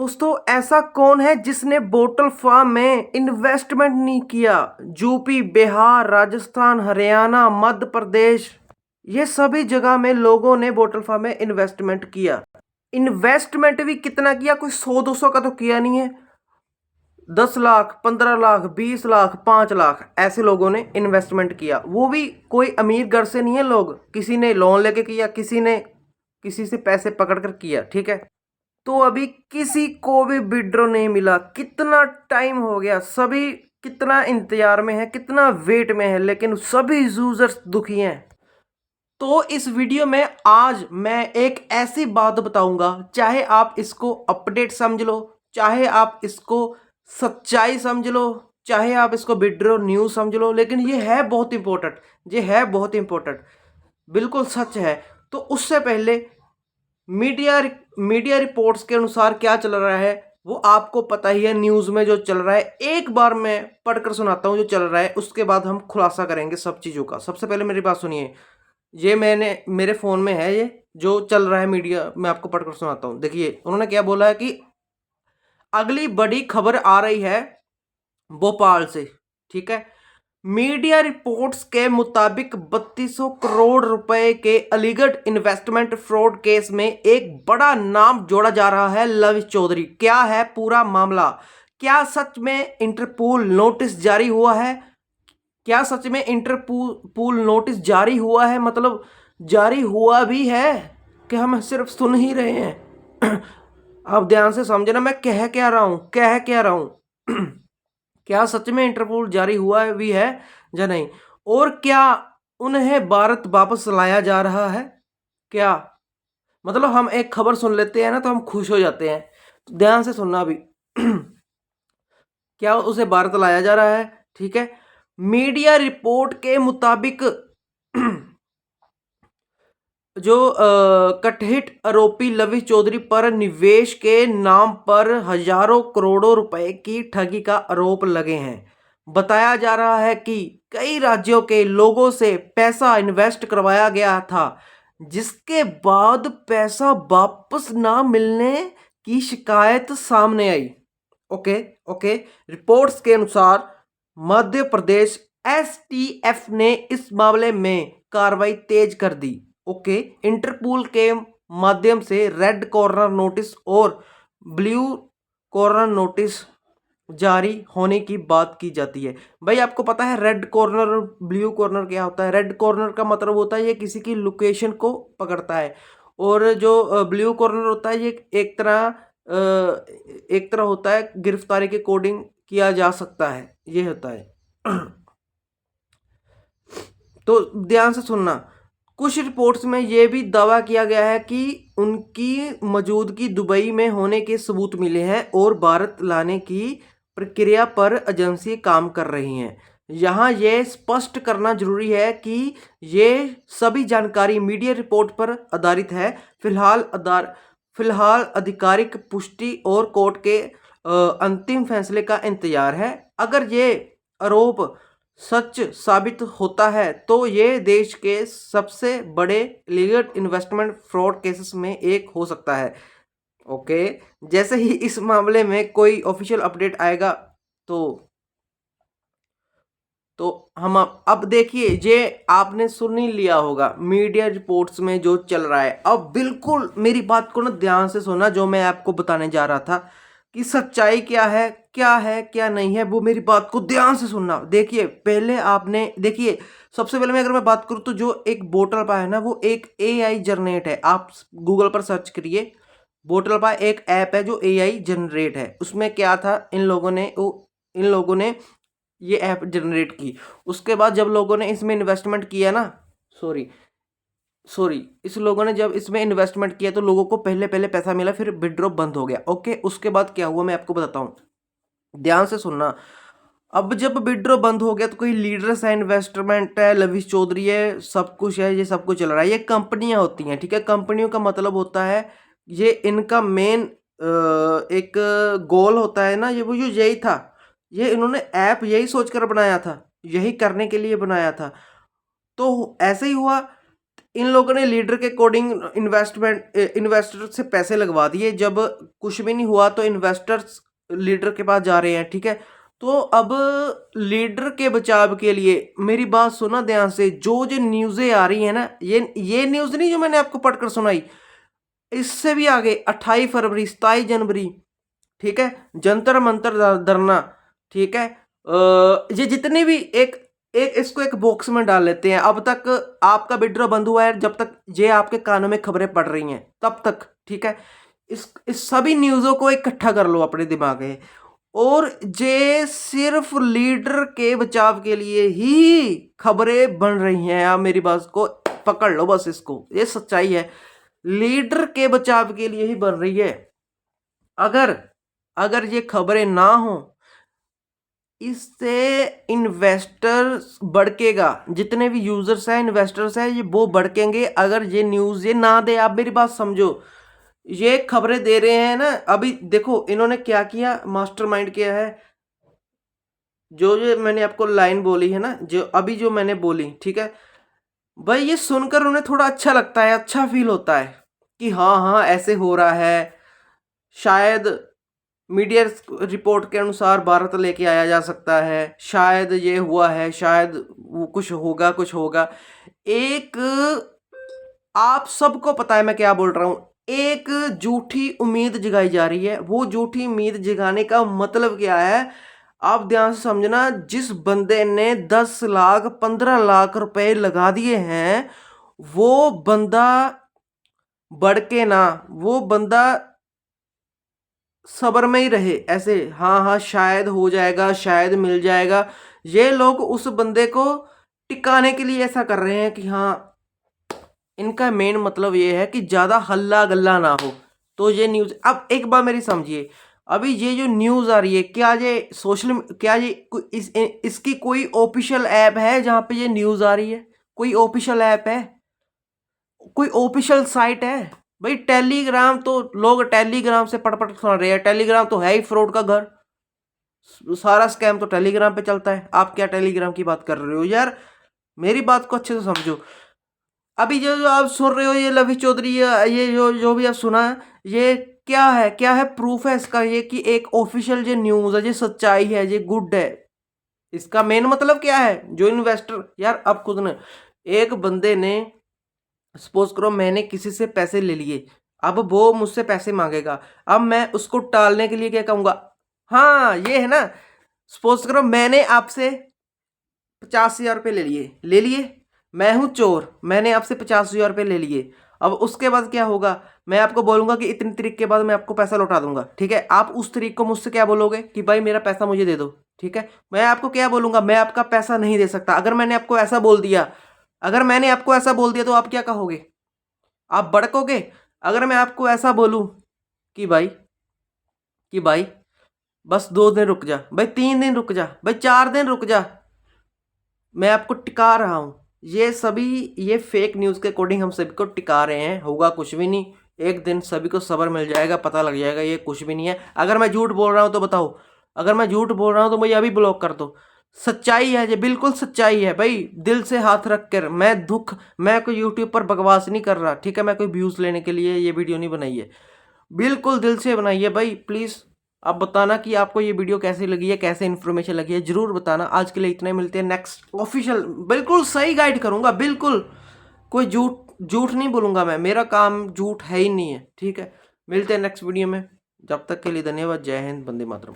दोस्तों ऐसा कौन है जिसने बोटल फार्म में इन्वेस्टमेंट नहीं किया। यूपी, बिहार, राजस्थान, हरियाणा, मध्य प्रदेश, ये सभी जगह में लोगों ने बोटल फार्म में इन्वेस्टमेंट किया। इन्वेस्टमेंट भी कितना किया, कोई 100-200 का तो किया नहीं है। 10 लाख, 15 लाख, 20 लाख, 5 लाख ऐसे लोगों ने इन्वेस्टमेंट किया। वो भी कोई अमीर घर से नहीं है लोग, किसी ने लोन लेके किया, किसी ने किसी से पैसे पकड़ कर किया। ठीक है, तो अभी किसी को भी विड्रॉ नहीं मिला। कितना टाइम हो गया, सभी कितना इंतजार में है, कितना वेट में है, लेकिन सभी यूजर्स दुखी हैं। तो इस वीडियो में आज मैं एक ऐसी बात बताऊंगा, चाहे आप इसको अपडेट समझ लो, चाहे आप इसको सच्चाई समझ लो, चाहे आप इसको विड्रॉ न्यूज समझ लो, लेकिन ये है बहुत इंपॉर्टेंट, ये है बहुत इंपॉर्टेंट, बिल्कुल सच है। तो उससे पहले मीडिया रिपोर्ट्स के अनुसार क्या चल रहा है वो आपको पता ही है। न्यूज़ में जो चल रहा है एक बार मैं पढ़कर सुनाता हूँ जो चल रहा है, उसके बाद हम खुलासा करेंगे सब चीज़ों का। सबसे पहले मेरी बात सुनिए, ये मैंने मेरे फ़ोन में है, ये जो चल रहा है मीडिया, मैं आपको पढ़कर सुनाता हूँ। देखिए उन्होंने क्या बोला है कि अगली बड़ी खबर आ रही है भोपाल से। ठीक है, मीडिया रिपोर्ट्स के मुताबिक 3200 करोड़ रुपए के अलीगढ़ इन्वेस्टमेंट फ्रॉड केस में एक बड़ा नाम जोड़ा जा रहा है, लविश चौधरी। क्या है पूरा मामला? क्या सच में इंटरपोल नोटिस जारी हुआ है? क्या सच में इंटरपोल नोटिस जारी हुआ है, मतलब जारी हुआ भी है कि हम सिर्फ सुन ही रहे हैं? आप ध्यान से समझना मैं कह क्या रहा हूं। क्या सच में इंटरपोल जारी हुआ भी है या नहीं? और क्या उन्हें भारत वापस लाया जा रहा है? क्या मतलब हम एक खबर सुन लेते हैं ना तो हम खुश हो जाते हैं, तो ध्यान से सुनना अभी। क्या उसे भारत लाया जा रहा है? ठीक है, मीडिया रिपोर्ट के मुताबिक जो कथित आरोपी लविश चौधरी पर निवेश के नाम पर हजारों करोड़ों रुपए की ठगी का आरोप लगे हैं। बताया जा रहा है कि कई राज्यों के लोगों से पैसा इन्वेस्ट करवाया गया था, जिसके बाद पैसा वापस ना मिलने की शिकायत सामने आई। ओके ओके, रिपोर्ट्स के अनुसार मध्य प्रदेश एसटीएफ ने इस मामले में कार्रवाई तेज कर दी। ओके, इंटरपोल के माध्यम से रेड कॉर्नर नोटिस और ब्लू कॉर्नर नोटिस जारी होने की बात की जाती है। भाई आपको पता है रेड कॉर्नर और ब्लू कॉर्नर क्या होता है? रेड कॉर्नर का मतलब होता है ये किसी की लोकेशन को पकड़ता है, और जो ब्लू कॉर्नर होता है ये एक तरह होता है गिरफ्तारी के कोडिंग किया जा सकता है, ये होता है। तो ध्यान से सुनना, कुछ रिपोर्ट्स में यह भी दावा किया गया है कि उनकी मौजूदगी दुबई में होने के सबूत मिले हैं और भारत लाने की प्रक्रिया पर एजेंसी काम कर रही हैं। यहाँ यह स्पष्ट करना जरूरी है कि ये सभी जानकारी मीडिया रिपोर्ट पर आधारित है। फिलहाल आधिकारिक पुष्टि और कोर्ट के अंतिम फैसले का इंतजार है। अगर ये आरोप सच साबित होता है तो ये देश के सबसे बड़े इलीगल इन्वेस्टमेंट फ्रॉड केसेस में एक हो सकता है। ओके, जैसे ही इस मामले में कोई ऑफिशियल अपडेट आएगा तो हम अब देखिए, ये आपने सुन ही लिया होगा मीडिया रिपोर्ट्स में जो चल रहा है। अब बिल्कुल मेरी बात को ना ध्यान से सुना, जो मैं आपको बताने जा रहा था कि सच्चाई क्या है क्या नहीं है, वो मेरी बात को ध्यान से सुनना। देखिए पहले आपने देखिए, सबसे पहले मैं अगर मैं बात करूँ तो जो एक बोटल पा है ना, वो एक एआई जनरेट है। आप गूगल पर सर्च करिए, बोटल पा एक ऐप है जो एआई जनरेट है। उसमें क्या था, इन लोगों ने ये ऐप जनरेट की। उसके बाद जब लोगों ने इसमें इन्वेस्टमेंट किया ना, सॉरी इस लोगों ने जब इसमें इन्वेस्टमेंट किया तो लोगों को पहले पहले पैसा मिला, फिर विड्रॉ बंद हो गया। ओके, उसके बाद क्या हुआ मैं आपको बताता हूँ, ध्यान से सुनना। अब जब विड्रॉ बंद हो गया तो कोई लीडर्स है, इन्वेस्टमेंट है, लविश चौधरी है, सब कुछ है, ये सब कुछ चल रहा है। ये कंपनियां होती हैं, ठीक है। कंपनियों का मतलब होता है, ये इनका मेन एक गोल होता है ना, ये वो जो यही था, ये इन्होंने ऐप यही सोचकर बनाया था, यही करने के लिए बनाया था। तो ऐसे ही हुआ, इन लोगों ने लीडर के अकॉर्डिंग इन्वेस्टर से पैसे लगवा दिए। जब कुछ भी नहीं हुआ तो इन्वेस्टर्स लीडर के पास जा रहे हैं, ठीक है। तो अब लीडर के बचाव के लिए मेरी बात सुना ध्यान से, जो जो न्यूज़ें आ रही है ना, ये न्यूज़ नहीं जो मैंने आपको पढ़कर सुनाई, इससे भी आगे 28 फरवरी 27 जनवरी, ठीक है, जंतर मंतर धरना, ठीक है। ये जितने भी एक इसको एक बॉक्स में डाल लेते हैं। अब तक आपका विड्रॉ बंद हुआ है, जब तक ये आपके कानों में खबरें पड़ रही हैं तब तक, ठीक है। इस सभी न्यूज़ों को इकट्ठा कर लो अपने दिमाग में, और ये सिर्फ लीडर के बचाव के लिए ही खबरें बन रही हैं। आप मेरी बात को पकड़ लो बस, इसको, ये सच्चाई है, लीडर के बचाव के लिए ही बन रही है। अगर ये खबरें ना हो, इससे इन्वेस्टर्स भड़केगा, जितने भी यूजर्स हैं, इन्वेस्टर्स हैं, ये वो भड़केंगे अगर ये न्यूज़ ये ना दे। आप मेरी बात समझो, ये खबरें दे रहे हैं ना, अभी देखो इन्होंने क्या किया, मास्टरमाइंड किया है। जो मैंने आपको लाइन बोली है ना, जो अभी जो मैंने बोली, ठीक है भाई, ये सुनकर उन्हें थोड़ा अच्छा लगता है, अच्छा फील होता है कि हाँ हाँ ऐसे हो रहा है। शायद मीडिया रिपोर्ट के अनुसार भारत लेके आया जा सकता है, शायद ये हुआ है, शायद वो कुछ होगा। एक, आप सबको पता है मैं क्या बोल रहा हूं, एक झूठी उम्मीद जगाई जा रही है। वो झूठी उम्मीद जगाने का मतलब क्या है, आप ध्यान से समझना। जिस बंदे ने 10 लाख 15 लाख रुपए लगा दिए हैं, वो बंदा भड़के ना, वो बंदा सब्र में ही रहे, ऐसे हाँ हाँ शायद हो जाएगा, शायद मिल जाएगा। ये लोग उस बंदे को टिकाने के लिए ऐसा कर रहे हैं कि हाँ, इनका मेन मतलब ये है कि ज़्यादा हल्ला गल्ला ना हो। तो ये न्यूज़, अब एक बार मेरी समझिए, अभी ये जो न्यूज़ आ रही है, क्या ये क्या ये इसकी कोई ऑफिशियल ऐप है जहाँ पे ये न्यूज़ आ रही है? कोई ऑफिशियल ऐप है? कोई ऑफिशियल साइट है? भाई टेलीग्राम तो लोग टेलीग्राम से पढ़ सुन रहे हैं। टेलीग्राम तो है ही फ्रॉड का घर, सारा स्कैम तो टेलीग्राम पे चलता है। आप क्या टेलीग्राम की बात कर रहे हो यार? मेरी बात को अच्छे से समझो। अभी जो आप सुन रहे हो ये लवी चौधरी, ये जो भी आप सुना है, ये क्या है प्रूफ है इसका, ये कि एक ऑफिशियल जो न्यूज़ है, ये सच्चाई है, ये गुड है। इसका मेन मतलब क्या है? जो इन्वेस्टर, यार अब खुद ने, एक बंदे ने, सपोज करो मैंने किसी से पैसे ले लिए, अब वो मुझसे पैसे मांगेगा, अब मैं उसको टालने के लिए क्या कहूँगा? हाँ ये है ना, सपोज करो मैंने आपसे 50,000 रुपये ले लिए, मैं हूँ चोर, मैंने आपसे 50,000 रुपये ले लिए। अब उसके बाद क्या होगा, मैं आपको बोलूँगा कि इतनी तारीख के बाद मैं आपको पैसा लौटा दूंगा, ठीक है। आप उस तारीख को मुझसे क्या बोलोगे कि भाई मेरा पैसा मुझे दे दो, ठीक है। मैं आपको क्या बोलूँगा, मैं आपका पैसा नहीं दे सकता। अगर मैंने आपको ऐसा बोल दिया, तो आप क्या कहोगे? आप भड़कोगे। अगर मैं आपको ऐसा बोलूँ कि भाई बस 2 दिन रुक जा, भाई 3 दिन रुक जा, भाई 4 दिन रुक जा, मैं आपको टिका रहा हूँ। ये फेक न्यूज़ के अकॉर्डिंग हम सभी को टिका रहे हैं। होगा कुछ भी नहीं, एक दिन सभी को सब्र मिल जाएगा, पता लग जाएगा ये कुछ भी नहीं है। अगर मैं झूठ बोल रहा हूँ तो बताओ, अगर मैं झूठ बोल रहा हूँ तो मुझे अभी ब्लॉक कर दो। सच्चाई है ये, बिल्कुल सच्चाई है भाई, दिल से हाथ रख कर। मैं कोई यूट्यूब पर बकवास नहीं कर रहा, ठीक है। मैं कोई व्यूज़ लेने के लिए ये वीडियो नहीं बनाई है, बिल्कुल दिल से बनाई है भाई। प्लीज़ आप बताना कि आपको ये वीडियो कैसी लगी है, कैसे इन्फॉर्मेशन लगी है, जरूर बताना। आज के लिए इतना ही, मिलते हैं नेक्स्ट ऑफिशियल, बिल्कुल सही गाइड करूंगा, बिल्कुल कोई झूठ नहीं बोलूंगा मैं, मेरा काम झूठ है ही नहीं है, ठीक है। मिलते हैं नेक्स्ट वीडियो में, जब तक के लिए धन्यवाद। जय हिंद, वंदे मातरम।